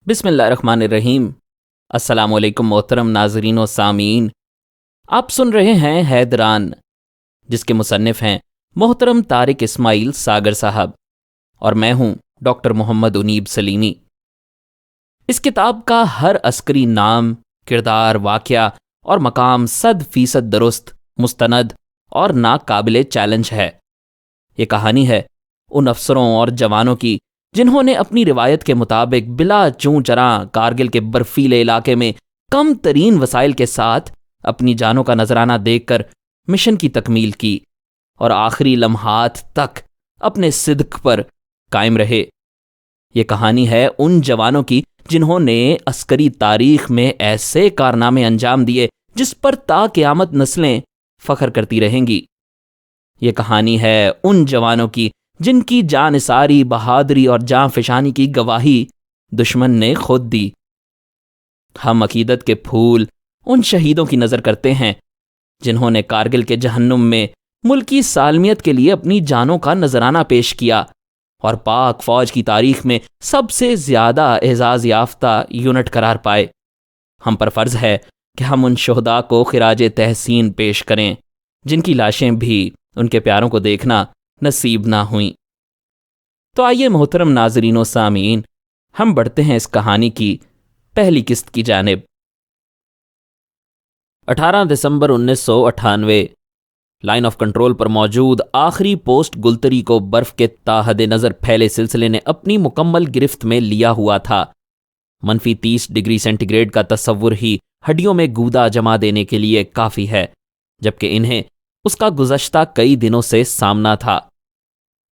بسم اللہ الرحمن الرحیم۔ السلام علیکم محترم ناظرین و سامعین، آپ سن رہے ہیں حیدران، جس کے مصنف ہیں محترم طارق اسماعیل ساگر صاحب، اور میں ہوں ڈاکٹر محمد انیب سلیمی۔ اس کتاب کا ہر عسکری نام، کردار، واقعہ اور مقام 100% درست، مستند اور ناقابل چیلنج ہے۔ یہ کہانی ہے ان افسروں اور جوانوں کی جنہوں نے اپنی روایت کے مطابق بلا چوں چراں کارگل کے برفیلے علاقے میں کم ترین وسائل کے ساتھ اپنی جانوں کا نذرانہ دیکھ کر مشن کی تکمیل کی اور آخری لمحات تک اپنے صدق پر قائم رہے۔ یہ کہانی ہے ان جوانوں کی جنہوں نے عسکری تاریخ میں ایسے کارنامے انجام دیے جس پر تا قیامت نسلیں فخر کرتی رہیں گی۔ یہ کہانی ہے ان جوانوں کی جن کی جان نثاری، بہادری اور جاں فشانی کی گواہی دشمن نے خود دی۔ ہم عقیدت کے پھول ان شہیدوں کی نظر کرتے ہیں جنہوں نے کارگل کے جہنم میں ملکی سالمیت کے لیے اپنی جانوں کا نذرانہ پیش کیا اور پاک فوج کی تاریخ میں سب سے زیادہ اعزاز یافتہ یونٹ قرار پائے۔ ہم پر فرض ہے کہ ہم ان شہداء کو خراج تحسین پیش کریں جن کی لاشیں بھی ان کے پیاروں کو دیکھنا نصیب نہ ہوئیں۔ تو آئیے محترم ناظرین و سامعین، ہم بڑھتے ہیں اس کہانی کی پہلی قسط کی جانب۔ 18 دسمبر 1998 لائن آف کنٹرول پر موجود آخری پوسٹ گلتری کو برف کے تاحد نظر پھیلے سلسلے نے اپنی مکمل گرفت میں لیا ہوا تھا۔ -30 ڈگری سینٹی گریڈ کا تصور ہی ہڈیوں میں گودا جما دینے کے لیے کافی ہے، جبکہ انہیں اس کا گزشتہ کئی دنوں سے سامنا تھا۔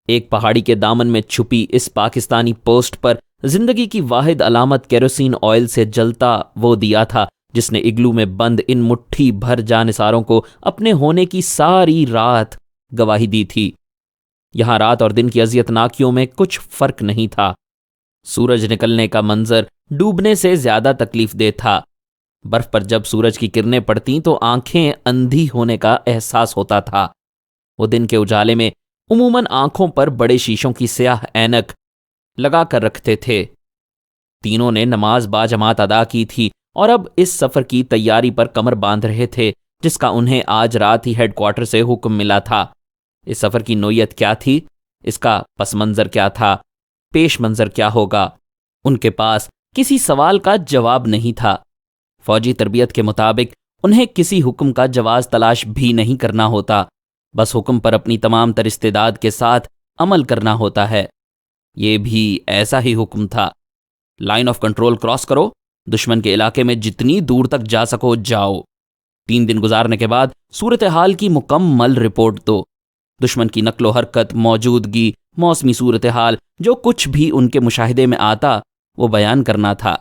ایک پہاڑی کے دامن میں چھپی اس پاکستانی پوسٹ پر زندگی کی واحد علامت کیروسین آئل سے جلتا وہ دیا تھا جس نے اگلو میں بند ان مٹھی بھر جانثاروں کو اپنے ہونے کی ساری رات گواہی دی تھی۔ یہاں رات اور دن کی اذیتناکیوں میں کچھ فرق نہیں تھا۔ سورج نکلنے کا منظر ڈوبنے سے زیادہ تکلیف دہ تھا۔ برف پر جب سورج کی کرنیں پڑتیں تو آنکھیں اندھی ہونے کا احساس ہوتا تھا۔ وہ دن کے اجالے میں عموماً آنکھوں پر بڑے شیشوں کی سیاہ اینک لگا کر رکھتے تھے۔ تینوں نے نماز باجماعت ادا کی تھی اور اب اس سفر کی تیاری پر کمر باندھ رہے تھے جس کا انہیں آج رات ہی ہیڈ کوارٹر سے حکم ملا تھا۔ اس سفر کی نوعیت کیا تھی، اس کا پس منظر کیا تھا، پیش منظر کیا ہوگا، ان کے پاس کسی سوال کا جواب نہیں تھا۔ فوجی تربیت کے مطابق انہیں کسی حکم کا جواز تلاش بھی نہیں کرنا ہوتا، بس حکم پر اپنی تمام تر استعداد کے ساتھ عمل کرنا ہوتا ہے۔ یہ بھی ایسا ہی حکم تھا۔ لائن آف کنٹرول کراس کرو، دشمن کے علاقے میں جتنی دور تک جا سکو جاؤ۔ 3 دن گزارنے کے بعد صورتحال کی مکمل رپورٹ دو۔ دشمن کی نقل و حرکت، موجودگی، موسمی صورتحال، جو کچھ بھی ان کے مشاہدے میں آتا وہ بیان کرنا تھا۔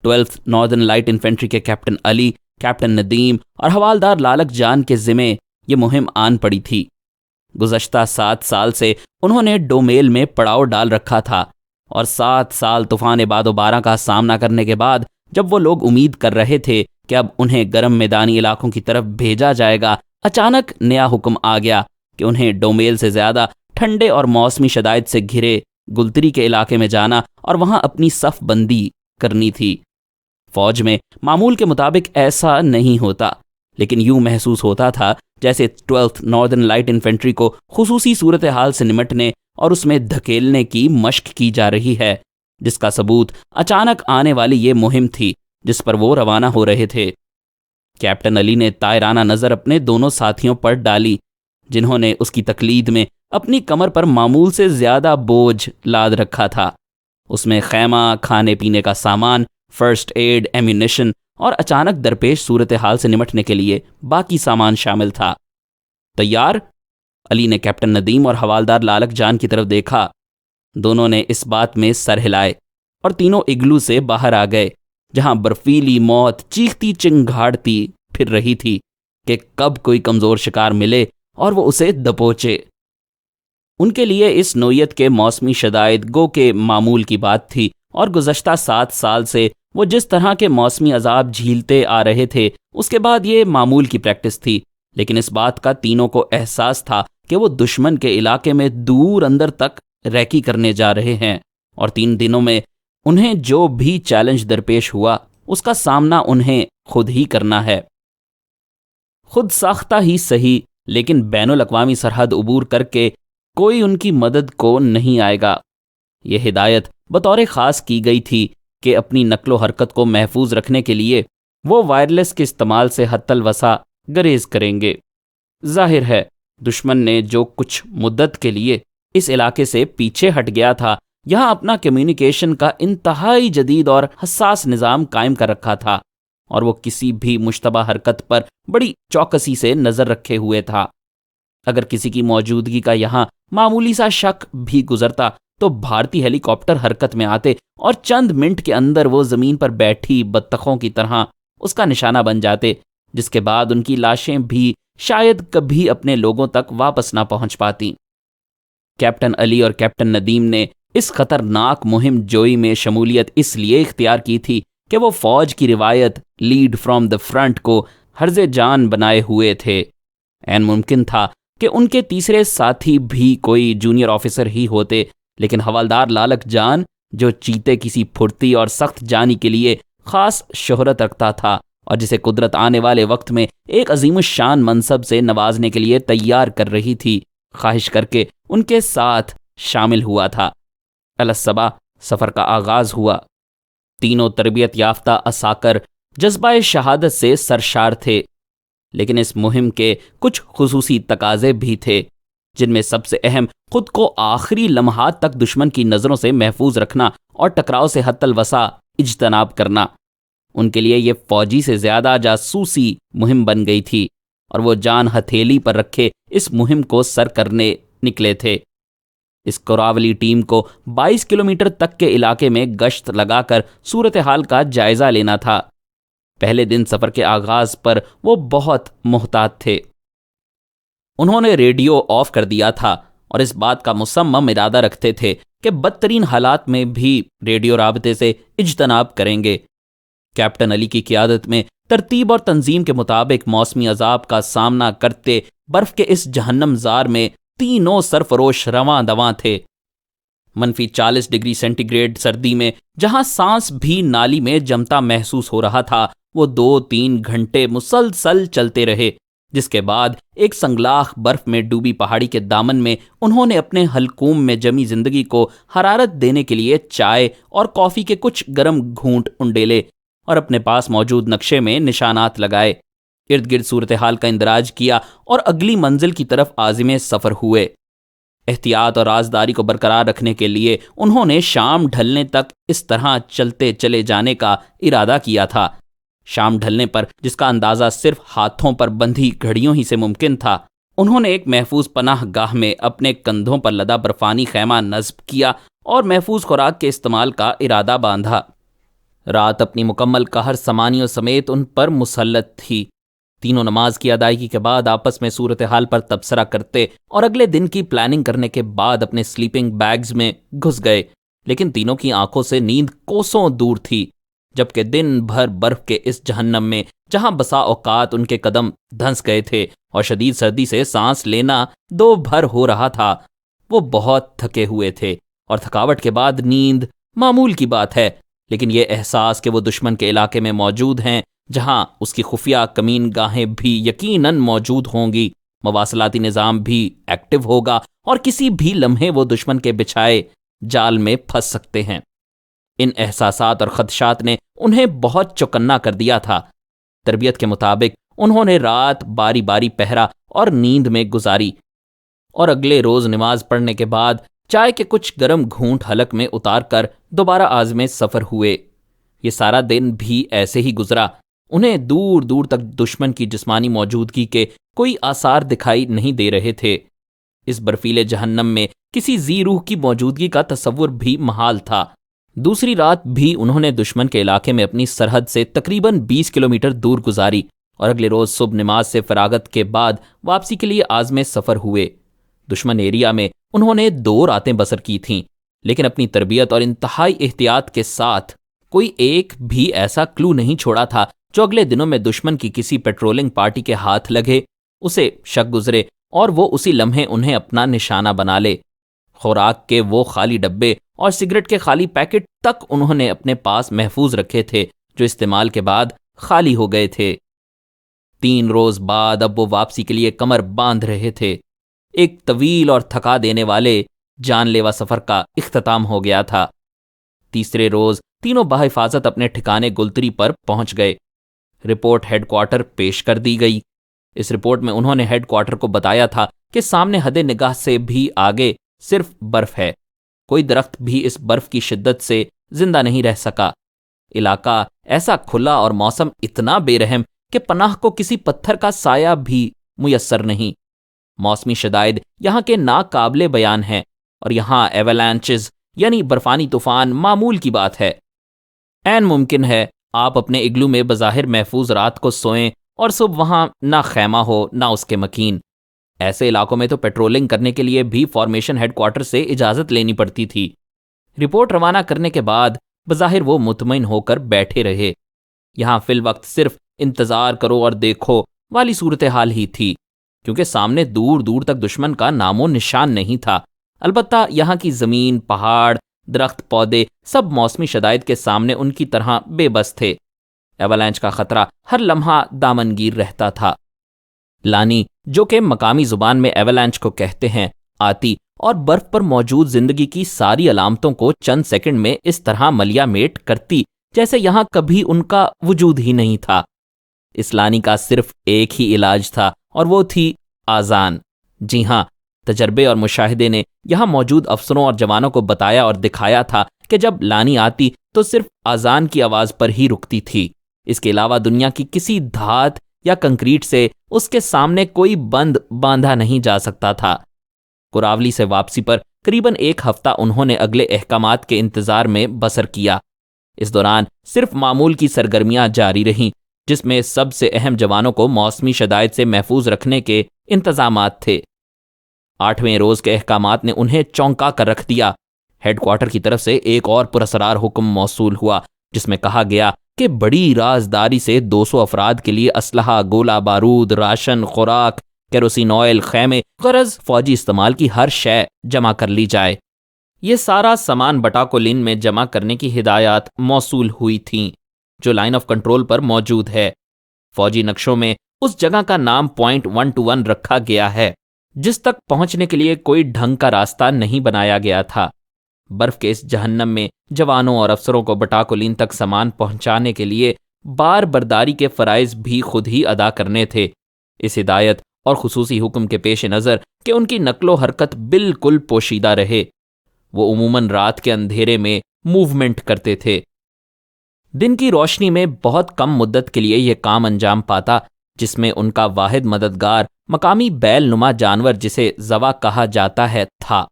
12th ناردرن لائٹ انفینٹری کے کیپٹن علی، کیپٹن ندیم اور حوالدار لالک جان کے ذمے یہ مہم آن پڑی تھی۔ گزشتہ 7 سال سے انہوں نے ڈومیل میں پڑاؤ ڈال رکھا تھا اور 7 سال طوفان باد و بارہ کا سامنا کرنے کے بعد جب وہ لوگ امید کر رہے تھے کہ اب انہیں گرم میدانی علاقوں کی طرف بھیجا جائے گا، اچانک نیا حکم آ گیا کہ انہیں ڈومیل سے زیادہ ٹھنڈے اور موسمی شدائد سے گھرے گلتری کے علاقے میں جانا اور وہاں اپنی صف بندی کرنی تھی۔ فوج میں معمول کے مطابق ایسا نہیں ہوتا، لیکن یوں محسوس ہوتا تھا جیسے 12th ناردرن لائٹ انفینٹری کو خصوصی صورتحال سے نمٹنے اور اس میں دھکیلنے کی مشق کی جا رہی ہے، جس کا ثبوت اچانک آنے والی یہ مہم تھی جس پر وہ روانہ ہو رہے تھے۔ کیپٹن علی نے طائرانہ نظر اپنے دونوں ساتھیوں پر ڈالی جنہوں نے اس کی تقلید میں اپنی کمر پر معمول سے زیادہ بوجھ لاد رکھا تھا۔ اس میں خیمہ، کھانے پینے کا سامان، فرسٹ ایڈ، ایمونیشن اور اچانک درپیش صورتحال سے نمٹنے کے لیے باقی سامان شامل تھا۔ تیار؟ علی نے کیپٹن ندیم اور حوالدار لالک جان کی طرف دیکھا۔ دونوں نے اس بات میں سر ہلائے اور تینوں اگلو سے باہر آ گئے جہاں برفیلی موت چیختی چنگھاڑتی پھر رہی تھی کہ کب کوئی کمزور شکار ملے اور وہ اسے دبوچے۔ ان کے لیے اس نوعیت کے موسمی شدائد گو کے معمول کی بات تھی اور گزشتہ 7 سال سے وہ جس طرح کے موسمی عذاب جھیلتے آ رہے تھے اس کے بعد یہ معمول کی پریکٹس تھی، لیکن اس بات کا تینوں کو احساس تھا کہ وہ دشمن کے علاقے میں دور اندر تک ریکی کرنے جا رہے ہیں اور 3 دنوں میں انہیں جو بھی چیلنج درپیش ہوا اس کا سامنا انہیں خود ہی کرنا ہے. خود ساختہ ہی صحیح، لیکن بین الاقوامی سرحد عبور کر کے کوئی ان کی مدد کو نہیں آئے گا. یہ ہدایت بطور خاص کی گئی تھی کہ اپنی نقل و حرکت کو محفوظ رکھنے کے لیے وہ وائرلیس کے استعمال سے حتی الوسع گریز کریں گے. ظاہر ہے دشمن نے جو کچھ مدت کے لیے اس علاقے سے پیچھے ہٹ گیا تھا، یہاں اپنا کمیونیکیشن کا انتہائی جدید اور حساس نظام قائم کر رکھا تھا، اور وہ کسی بھی مشتبہ حرکت پر بڑی چوکسی سے نظر رکھے ہوئے تھا. اگر کسی کی موجودگی کا یہاں معمولی سا شک بھی گزرتا تو بھارتی ہیلی کاپٹر حرکت میں آتے اور چند منٹ کے اندر وہ زمین پر بیٹھی بطخوں کی طرح اس کا نشانہ بن جاتے، جس کے بعد ان کی لاشیں بھی شاید کبھی اپنے لوگوں تک واپس نہ پہنچ پاتی. کیپٹن علی اور کیپٹن ندیم نے اس خطرناک مہم جوئی میں شمولیت اس لیے اختیار کی تھی کہ وہ فوج کی روایت لیڈ فرام دا فرنٹ کو حرز جان بنائے ہوئے تھے. عین ممکن تھا کہ ان کے تیسرے ساتھی بھی کوئی جونیئر آفیسر ہی ہوتے، لیکن حوالدار لالک جان، جو چیتے کسی پھرتی اور سخت جانی کے لیے خاص شہرت رکھتا تھا اور جسے قدرت آنے والے وقت میں ایک عظیم الشان منصب سے نوازنے کے لیے تیار کر رہی تھی، خواہش کر کے ان کے ساتھ شامل ہوا تھا. الصبا سفر کا آغاز ہوا. تینوں تربیت یافتہ عساکر جذبہ شہادت سے سرشار تھے، لیکن اس مہم کے کچھ خصوصی تقاضے بھی تھے، جن میں سب سے اہم خود کو آخری لمحات تک دشمن کی نظروں سے محفوظ رکھنا اور ٹکراؤ سے حتی الوسع اجتناب کرنا. ان کے لیے یہ فوجی سے زیادہ جاسوسی مہم بن گئی تھی، اور وہ جان ہتھیلی پر رکھے اس مہم کو سر کرنے نکلے تھے. اس کوراولی ٹیم کو 22 کلومیٹر تک کے علاقے میں گشت لگا کر صورتحال کا جائزہ لینا تھا. پہلے دن سفر کے آغاز پر وہ بہت محتاط تھے. انہوں نے ریڈیو آف کر دیا تھا اور اس بات کا مصمم ارادہ رکھتے تھے کہ بدترین حالات میں بھی ریڈیو رابطے سے اجتناب کریں گے. کیپٹن علی کی قیادت میں ترتیب اور تنظیم کے مطابق موسمی عذاب کا سامنا کرتے برف کے اس جہنم زار میں تینوں سرفروش رواں دواں تھے. -40 ڈگری سینٹی گریڈ سردی میں جہاں سانس بھی نالی میں جمتا محسوس ہو رہا تھا، وہ 2-3 گھنٹے مسلسل چلتے رہے، جس کے بعد ایک سنگلاخ برف میں ڈوبی پہاڑی کے دامن میں انہوں نے اپنے حلقوم میں جمی زندگی کو حرارت دینے کے لیے چائے اور کافی کے کچھ گرم گھونٹ انڈیلے اور اپنے پاس موجود نقشے میں نشانات لگائے. ارد گرد صورتحال کا اندراج کیا اور اگلی منزل کی طرف عازم سفر ہوئے. احتیاط اور رازداری کو برقرار رکھنے کے لیے انہوں نے شام ڈھلنے تک اس طرح چلتے چلے جانے کا ارادہ کیا تھا. شام ڈھلنے پر، جس کا اندازہ صرف ہاتھوں پر بندھی گھڑیوں ہی سے ممکن تھا، انہوں نے ایک محفوظ پناہ گاہ میں اپنے کندھوں پر لدا برفانی خیمہ نصب کیا اور محفوظ خوراک کے استعمال کا ارادہ باندھا. رات اپنی مکمل قہر سمانیوں سمیت ان پر مسلط تھی. تینوں نماز کی ادائیگی کے بعد آپس میں صورتحال پر تبصرہ کرتے اور اگلے دن کی پلاننگ کرنے کے بعد اپنے سلیپنگ بیگز میں گھس گئے. لیکن تینوں کی آنکھوں سے نیند کوسوں دور تھی، جبکہ دن بھر برف کے اس جہنم میں جہاں بسا اوقات ان کے قدم دھنس گئے تھے اور شدید سردی سے سانس لینا دو بھر ہو رہا تھا، وہ بہت تھکے ہوئے تھے. اور تھکاوٹ کے بعد نیند معمول کی بات ہے، لیکن یہ احساس کہ وہ دشمن کے علاقے میں موجود ہیں جہاں اس کی خفیہ کمین گاہیں بھی یقیناً موجود ہوں گی، مواصلاتی نظام بھی ایکٹیو ہوگا اور کسی بھی لمحے وہ دشمن کے بچھائے جال میں پھنس سکتے ہیں، ان احساسات اور خدشات نے انہیں بہت چوکنا کر دیا تھا. تربیت کے مطابق انہوں نے رات باری باری پہرا اور نیند میں گزاری، اور اگلے روز نماز پڑھنے کے بعد چائے کے کچھ گرم گھونٹ حلق میں اتار کر دوبارہ عازم سفر ہوئے. یہ سارا دن بھی ایسے ہی گزرا. انہیں دور دور تک دشمن کی جسمانی موجودگی کے کوئی آثار دکھائی نہیں دے رہے تھے. اس برفیلے جہنم میں کسی ذی روح کی موجودگی کا تصور بھی محال تھا. دوسری رات بھی انہوں نے دشمن کے علاقے میں اپنی سرحد سے تقریباً 20 کلومیٹر دور گزاری اور اگلے روز صبح نماز سے فراغت کے بعد واپسی کے لیے عازم سفر ہوئے. دشمن ایریا میں انہوں نے 2 راتیں بسر کی تھیں، لیکن اپنی تربیت اور انتہائی احتیاط کے ساتھ کوئی ایک بھی ایسا کلو نہیں چھوڑا تھا جو اگلے دنوں میں دشمن کی کسی پیٹرولنگ پارٹی کے ہاتھ لگے، اسے شک گزرے اور وہ اسی لمحے انہیں اپنا نشانہ بنا لے. خوراک کے وہ خالی ڈبے اور سگریٹ کے خالی پیکٹ تک انہوں نے اپنے پاس محفوظ رکھے تھے جو استعمال کے بعد خالی ہو گئے تھے۔ 3 روز بعد اب وہ واپسی کے لیے کمر باندھ رہے تھے۔ ایک طویل اور تھکا دینے والے جان لیوا سفر کا اختتام ہو گیا تھا۔ تیسرے روز تینوں بحفاظت اپنے ٹھکانے گلتری پر پہنچ گئے۔ رپورٹ ہیڈ کوارٹر پیش کر دی گئی۔ اس رپورٹ میں انہوں نے ہیڈ کوارٹر کو بتایا تھا کہ سامنے حد نگاہ سے بھی آگے صرف برف ہے۔ کوئی درخت بھی اس برف کی شدت سے زندہ نہیں رہ سکا۔ علاقہ ایسا کھلا اور موسم اتنا بے رحم کہ پناہ کو کسی پتھر کا سایہ بھی میسر نہیں۔ موسمی شدائد یہاں کے ناقابل بیان ہیں اور یہاں ایولانچز یعنی برفانی طوفان معمول کی بات ہے۔ عین ممکن ہے آپ اپنے اگلو میں بظاہر محفوظ رات کو سوئیں اور صبح وہاں نہ خیمہ ہو نہ اس کے مکین۔ ایسے علاقوں میں تو پیٹرولنگ کرنے کے لیے بھی فارمیشن ہیڈ کوارٹر سے اجازت لینی پڑتی تھی۔ رپورٹ روانہ کرنے کے بعد بظاہر وہ مطمئن ہو کر بیٹھے رہے۔ یہاں فی الوقت صرف انتظار کرو اور دیکھو والی صورتحال ہی تھی، کیونکہ سامنے دور دور تک دشمن کا نام و نشان نہیں تھا۔ البتہ یہاں کی زمین، پہاڑ، درخت، پودے سب موسمی شدائد کے سامنے ان کی طرح بے بس تھے۔ ایولانچ کا خطرہ ہر لمحہ دامنگیر رہتا تھا۔ لانی، جو کہ مقامی زبان میں ایولانچ کو کہتے ہیں، آتی اور برف پر موجود زندگی کی ساری علامتوں کو چند سیکنڈ میں اس طرح ملیا میٹ کرتی جیسے یہاں کبھی ان کا وجود ہی نہیں تھا۔ اس لانی کا صرف ایک ہی علاج تھا اور وہ تھی آذان۔ جی ہاں، تجربے اور مشاہدے نے یہاں موجود افسروں اور جوانوں کو بتایا اور دکھایا تھا کہ جب لانی آتی تو صرف آذان کی آواز پر ہی رکتی تھی۔ اس کے علاوہ دنیا کی کسی دھات یا کنکریٹ سے اس کے سامنے کوئی بند باندھا نہیں جا سکتا تھا۔ کوراولی سے واپسی پر قریباً 1 ہفتہ انہوں نے اگلے احکامات کے انتظار میں بسر کیا۔ اس دوران صرف معمول کی سرگرمیاں جاری رہیں، جس میں سب سے اہم جوانوں کو موسمی شدائد سے محفوظ رکھنے کے انتظامات تھے۔ 8ویں روز کے احکامات نے انہیں چونکا کر رکھ دیا۔ ہیڈ کوارٹر کی طرف سے ایک اور پراسرار حکم موصول ہوا جس میں کہا گیا کہ بڑی رازداری سے 200 افراد کے لیے اسلحہ، گولہ بارود، راشن، خوراک، کیروسین آئل، خیمے، غرض فوجی استعمال کی ہر شے جمع کر لی جائے۔ یہ سارا سامان بٹاکولین میں جمع کرنے کی ہدایات موصول ہوئی تھیں جو لائن آف کنٹرول پر موجود ہے۔ فوجی نقشوں میں اس جگہ کا نام پوائنٹ 121 رکھا گیا ہے جس تک پہنچنے کے لیے کوئی ڈھنگ کا راستہ نہیں بنایا گیا تھا۔ برف کے اس جہنم میں جوانوں اور افسروں کو بٹاکولین تک سامان پہنچانے کے لیے بار برداری کے فرائض بھی خود ہی ادا کرنے تھے۔ اس ہدایت اور خصوصی حکم کے پیش نظر کہ ان کی نقل و حرکت بالکل پوشیدہ رہے، وہ عموماً رات کے اندھیرے میں موومنٹ کرتے تھے۔ دن کی روشنی میں بہت کم مدت کے لیے یہ کام انجام پاتا، جس میں ان کا واحد مددگار مقامی بیل نما جانور جسے زوا کہا جاتا ہے تھا۔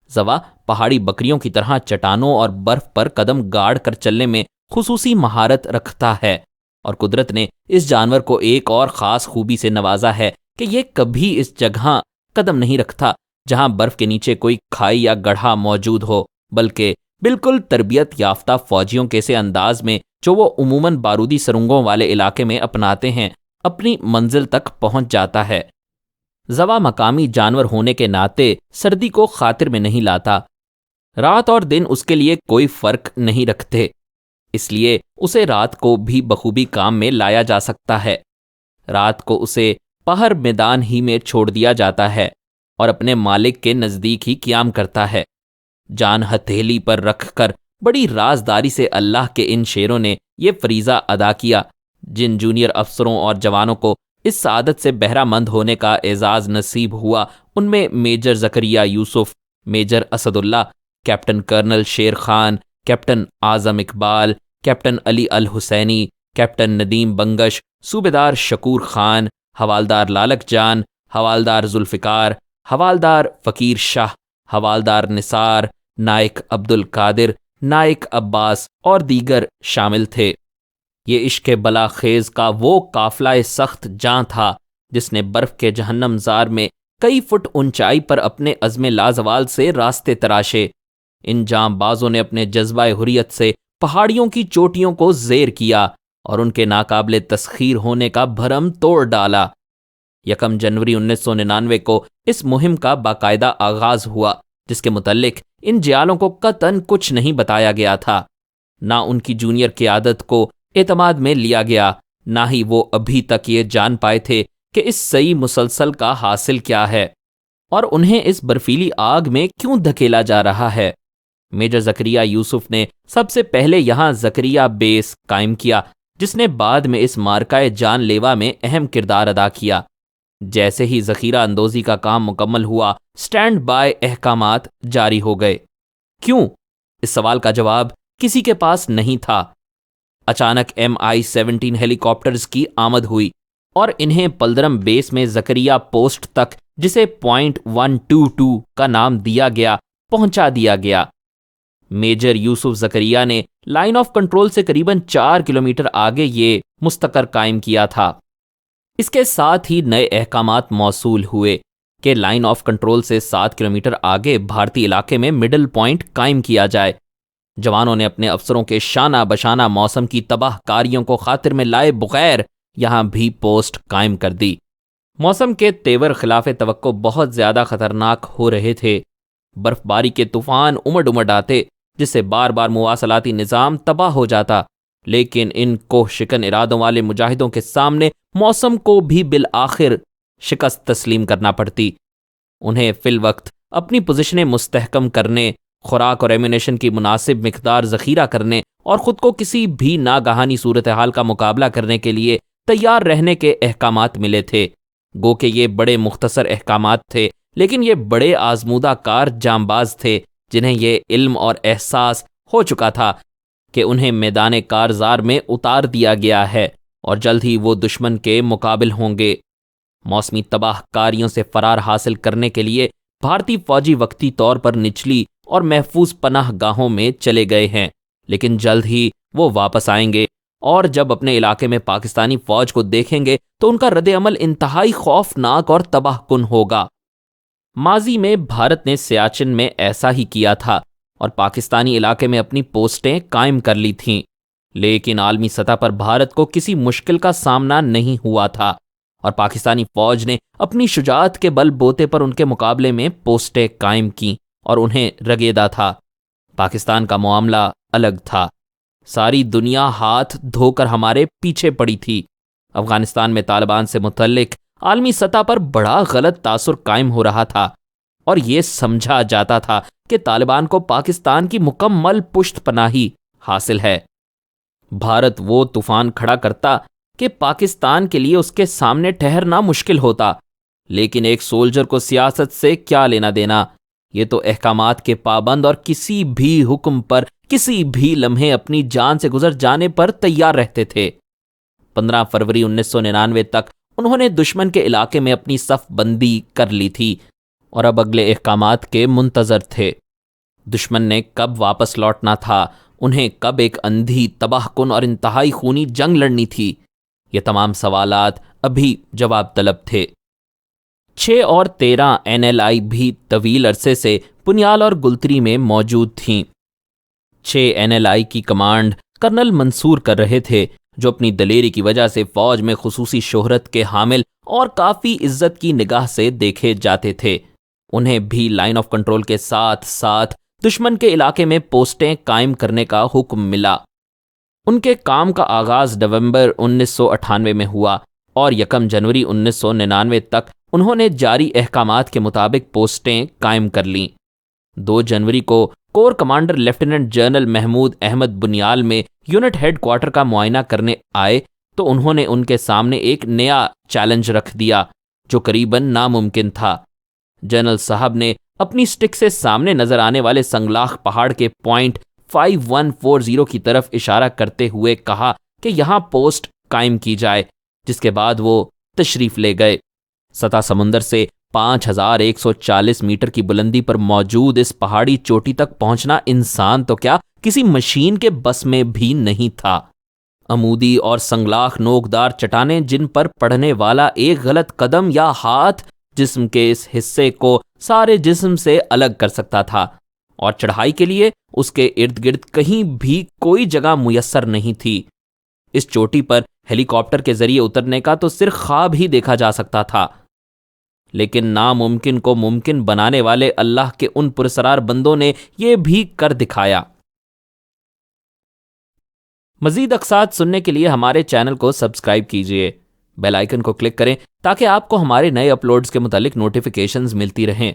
زوا پہاڑی بکریوں کی طرح چٹانوں اور برف پر قدم گاڑ کر چلنے میں خصوصی مہارت رکھتا ہے، اور قدرت نے اس جانور کو ایک اور خاص خوبی سے نوازا ہے کہ یہ کبھی اس جگہ قدم نہیں رکھتا جہاں برف کے نیچے کوئی کھائی یا گڑھا موجود ہو، بلکہ بالکل تربیت یافتہ فوجیوں کے سے انداز میں جو وہ عموماً بارودی سرنگوں والے علاقے میں اپناتے ہیں اپنی منزل تک پہنچ جاتا ہے۔ زوا مقامی جانور ہونے کے ناطے سردی کو خاطر میں نہیں لاتا۔ رات اور دن اس کے لیے کوئی فرق نہیں رکھتے، اس لیے اسے رات کو بھی بخوبی کام میں لایا جا سکتا ہے۔ رات کو اسے پہر میدان ہی میں چھوڑ دیا جاتا ہے اور اپنے مالک کے نزدیک ہی قیام کرتا ہے۔ جان ہتھیلی پر رکھ کر بڑی رازداری سے اللہ کے ان شیروں نے یہ فریضہ ادا کیا۔ جن جونیئر افسروں اور جوانوں کو اس سعادت سے بہرہ مند ہونے کا اعزاز نصیب ہوا، ان میں میجر زکریا یوسف، میجر اسد اللہ، captain colonel Sher Khan, captain اعظم اقبال، کیپٹن علی الحسینی، کیپٹن ندیم بنگش، صوبیدار شکور خان، حوالدار لالک جان، حوالدار ذوالفقار، حوالدار فقیر شاہ، حوالدار نثار، نائک عبد القادر، نائک عباس اور دیگر شامل تھے۔ یہ عشق بلا خیز کا وہ قافلہ سخت جاں تھا جس نے برف کے جہنم زار میں کئی فٹ اونچائی پر اپنے عزم لازوال سے راستے تراشے۔ ان جاں بازوں نے اپنے جذبہ حریت سے پہاڑیوں کی چوٹیوں کو زیر کیا اور ان کے ناقابل تسخیر ہونے کا بھرم توڑ ڈالا۔ 1 جنوری 1999 کو اس مہم کا باقاعدہ آغاز ہوا جس کے متعلق ان جیالوں کو قطعاً کچھ نہیں بتایا گیا تھا۔ نہ ان کی جونیئر قیادت کو اعتماد میں لیا گیا، نہ ہی وہ ابھی تک یہ جان پائے تھے کہ اس صحیح مسلسل کا حاصل کیا ہے اور انہیں اس برفیلی آگ میں کیوں دھکیلا جا رہا ہے۔ میجر زکریا یوسف نے سب سے پہلے یہاں زکریا بیس قائم کیا، جس نے بعد میں اس مارکہ جان لیوا میں اہم کردار ادا کیا۔ جیسے ہی ذخیرہ اندوزی کا کام مکمل ہوا، سٹینڈ بائی احکامات جاری ہو گئے۔ کیوں؟ اس سوال کا جواب کسی کے پاس نہیں تھا۔ اچانک MI-17 ہیلی کاپٹرز کی آمد ہوئی اور انہیں پلدرم بیس میں زکریا پوسٹ تک، جسے پوائنٹ 122 کا نام دیا گیا، پہنچا دیا گیا۔ میجر یوسف زکریا نے لائن آف کنٹرول سے قریباً 4 کلومیٹر آگے یہ مستقر قائم کیا تھا۔ اس کے ساتھ ہی نئے احکامات موصول ہوئے کہ لائن آف کنٹرول سے 7 کلومیٹر آگے بھارتی علاقے میں مڈل پوائنٹ قائم کیا جائے۔ جوانوں نے اپنے افسروں کے شانہ بشانہ موسم کی تباہ کاریوں کو خاطر میں لائے بغیر یہاں بھی پوسٹ قائم کر دی۔ موسم کے تیور خلاف توقع بہت زیادہ خطرناک ہو رہے تھے۔ برف باری کے طوفان امڈ امڈ آتے، جس سے بار بار مواصلاتی نظام تباہ ہو جاتا، لیکن ان کوہ شکن ارادوں والے مجاہدوں کے سامنے موسم کو بھی بالآخر شکست تسلیم کرنا پڑتی۔ انہیں فی الوقت اپنی پوزیشنیں مستحکم کرنے، خوراک اور ایمونیشن کی مناسب مقدار ذخیرہ کرنے اور خود کو کسی بھی ناگہانی صورتحال کا مقابلہ کرنے کے لیے تیار رہنے کے احکامات ملے تھے۔ گو کہ یہ بڑے مختصر احکامات تھے، لیکن یہ بڑے آزمودہ کار جانباز تھے جنہیں یہ علم اور احساس ہو چکا تھا کہ انہیں میدان کارزار میں اتار دیا گیا ہے اور جلد ہی وہ دشمن کے مقابل ہوں گے۔ موسمی تباہ کاریوں سے فرار حاصل کرنے کے لیے بھارتی فوجی وقتی طور پر نچلی اور محفوظ پناہ گاہوں میں چلے گئے ہیں، لیکن جلد ہی وہ واپس آئیں گے اور جب اپنے علاقے میں پاکستانی فوج کو دیکھیں گے تو ان کا رد عمل انتہائی خوفناک اور تباہ کن ہوگا۔ ماضی میں بھارت نے سیاچن میں ایسا ہی کیا تھا اور پاکستانی علاقے میں اپنی پوسٹیں قائم کر لی تھیں، لیکن عالمی سطح پر بھارت کو کسی مشکل کا سامنا نہیں ہوا تھا اور پاکستانی فوج نے اپنی شجاعت کے بل بوتے پر ان کے مقابلے میں پوسٹیں قائم کیں اور انہیں رگیدا تھا۔ پاکستان کا معاملہ الگ تھا۔ ساری دنیا ہاتھ دھو کر ہمارے پیچھے پڑی تھی۔ افغانستان میں طالبان سے متعلق عالمی سطح پر بڑا غلط تاثر قائم ہو رہا تھا اور یہ سمجھا جاتا تھا کہ طالبان کو پاکستان کی مکمل پشت پناہی حاصل ہے۔ بھارت وہ طوفان کھڑا کرتا کہ پاکستان کے لیے اس کے سامنے ٹھہرنا مشکل ہوتا، لیکن ایک سولجر کو سیاست سے کیا لینا دینا؟ یہ تو احکامات کے پابند اور کسی بھی حکم پر کسی بھی لمحے اپنی جان سے گزر جانے پر تیار رہتے تھے۔ 15 فروری 1999 تک انہوں نے دشمن کے علاقے میں اپنی صف بندی کر لی تھی اور اب اگلے احکامات کے منتظر تھے۔ دشمن نے کب واپس لوٹنا تھا، انہیں کب ایک اندھی، تباہ کن اور انتہائی خونی جنگ لڑنی تھی، یہ تمام سوالات ابھی جواب طلب تھے۔ 6 اور 13 NLI بھی طویل عرصے سے پنیال اور گلتری میں موجود تھیں۔ 6 NLI کی کمانڈ کرنل منصور کر رہے تھے، جو اپنی دلیری کی وجہ سے فوج میں خصوصی شہرت کے حامل اور کافی عزت کی نگاہ سے دیکھے جاتے تھے۔ انہیں بھی لائن آف کنٹرول کے ساتھ ساتھ دشمن کے علاقے میں پوسٹیں قائم کرنے کا حکم ملا۔ ان کے کام کا آغاز نومبر 1998 میں ہوا اور 1 جنوری 1999 تک انہوں نے جاری احکامات کے مطابق پوسٹیں قائم کر لیں۔ 2 جنوری کو corps commander lieutenant general Mahmood Ahmed Banyal میں یونٹ ہیڈ کوارٹر کا معائنہ کرنے آئے تو انہوں نے ان کے سامنے ایک نیا چیلنج رکھ دیا جو قریباً ناممکن تھا۔ جنرل صاحب نے اپنی سٹک سے سامنے نظر آنے والے سنگلاخ پہاڑ کے پوائنٹ 5140 کی طرف اشارہ کرتے ہوئے کہا کہ یہاں پوسٹ قائم کی جائے، جس کے بعد وہ تشریف لے گئے۔ سطح سمندر سے 5140 میٹر کی بلندی پر موجود اس پہاڑی چوٹی تک پہنچنا انسان تو کیا، کسی مشین کے بس میں بھی نہیں تھا۔ عمودی اور سنگلاخ نوکدار چٹانیں جن پر پڑنے والا ایک غلط قدم یا ہاتھ جسم کے اس حصے کو سارے جسم سے الگ کر سکتا تھا، اور چڑھائی کے لیے اس کے ارد گرد کہیں بھی کوئی جگہ میسر نہیں تھی۔ اس چوٹی پر ہیلی کاپٹر کے ذریعے اترنے کا تو صرف خواب ہی دیکھا جا سکتا تھا۔ لیکن ناممکن کو ممکن بنانے والے اللہ کے ان پرسرار بندوں نے یہ بھی کر دکھایا۔ مزید اقساط سننے کے لیے ہمارے چینل کو سبسکرائب کیجیے، بیل آئیکن کو کلک کریں تاکہ آپ کو ہمارے نئے اپلوڈز کے متعلق نوٹیفیکیشنز ملتی رہیں۔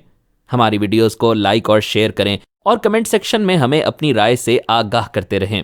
ہماری ویڈیوز کو لائک اور شیئر کریں اور کمنٹ سیکشن میں ہمیں اپنی رائے سے آگاہ کرتے رہیں۔